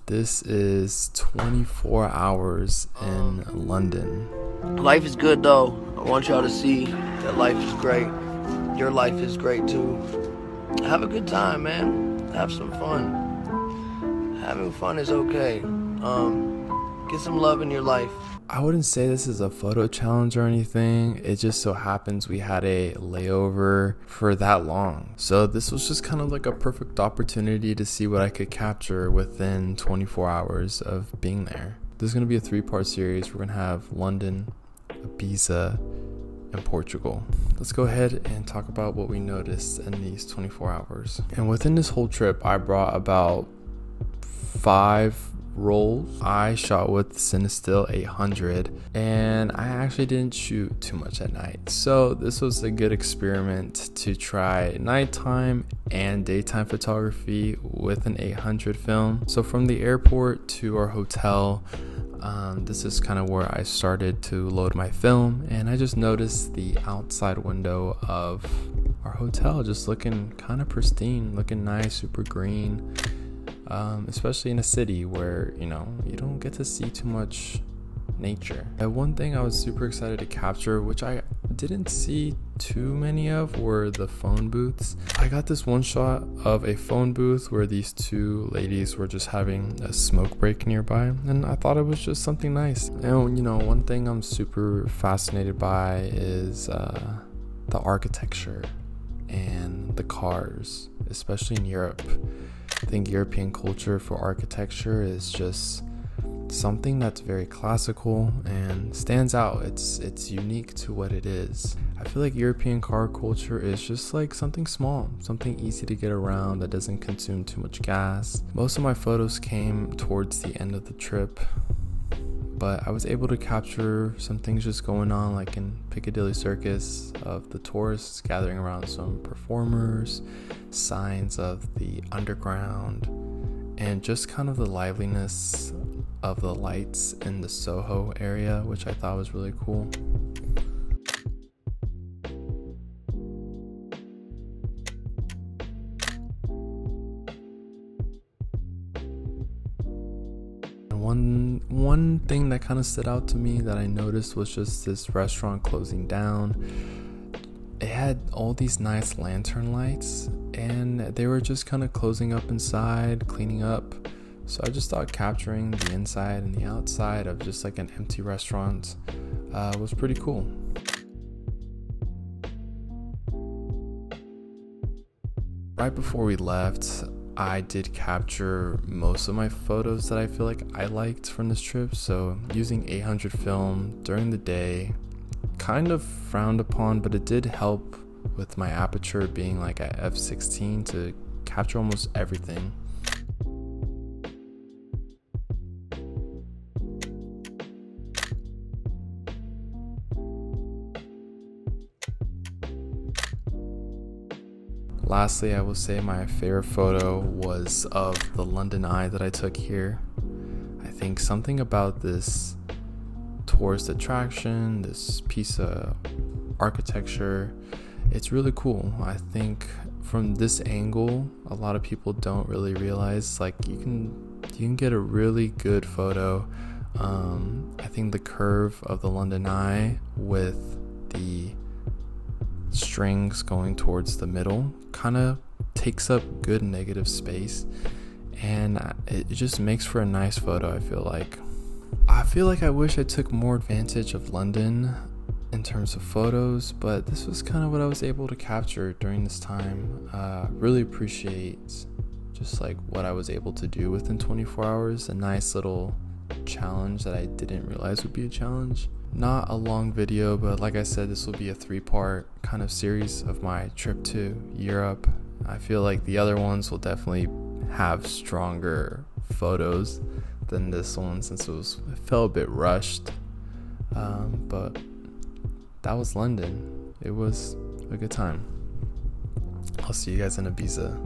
This is 24 hours in London. Life is good though. I want y'all to see that life is great. Your life is great too. Have a good time, man. Have some fun. Having fun is okay. Get some love in your life. I wouldn't say this is a photo challenge or anything. It just so happens we had a layover for that long. So this was just kind of like a perfect opportunity to see what I could capture within 24 hours of being there. This is going to be a 3-part series. We're going to have London, Ibiza, and Portugal. Let's go ahead and talk about what we noticed in these 24 hours. And within this whole trip, I brought about 5 rolls. I shot with cinestill 800 and I actually didn't shoot too much at night, so this was a good experiment to try nighttime and daytime photography with an 800 film. So from the airport to our hotel, this is kind of where I started to load my film, and I just noticed the outside window of our hotel just looking kind of pristine, looking nice, super green. Especially in a city where, you don't get to see too much nature. And one thing I was super excited to capture, which I didn't see too many of, were the phone booths. I got this one shot of a phone booth where these 2 ladies were just having a smoke break nearby, and I thought it was just something nice. And one thing I'm super fascinated by is the architecture and the cars, especially in Europe. I think European culture for architecture is just something that's very classical and stands out. It's unique to what it is. I feel like European car culture is just like something small, something easy to get around that doesn't consume too much gas. Most of my photos came towards the end of the trip, but I was able to capture some things just going on, like in Piccadilly Circus, of the tourists gathering around some performers, signs of the underground, and just kind of the liveliness of the lights in the Soho area, which I thought was really cool. One thing that kind of stood out to me that I noticed was just this restaurant closing down. It had all these nice lantern lights, and they were just kind of closing up inside, cleaning up. So I just thought capturing the inside and the outside of just like an empty restaurant was pretty cool. Right before we left, I did capture most of my photos that I feel like I liked from this trip. So using 800 film during the day, kind of frowned upon, but it did help with my aperture being like at f/16 to capture almost everything. Lastly, I will say my favorite photo was of the London Eye that I took here. I think something about this tourist attraction, this piece of architecture, it's really cool. I think from this angle, a lot of people don't really realize like you can get a really good photo. I think the curve of the London Eye with the strings going towards the middle kind of takes up good negative space, and it just makes for a nice photo. I feel like I wish I took more advantage of London in terms of photos, but this was kind of what I was able to capture during this time. Really appreciate just like what I was able to do within 24 hours. A nice little challenge that I didn't realize would be a challenge. Not a long video, but like I said, this will be a 3-part kind of series of my trip to Europe. I feel like the other ones will definitely have stronger photos than this one, since it felt a bit rushed. But that was London. It was a good time. I'll see you guys in Ibiza.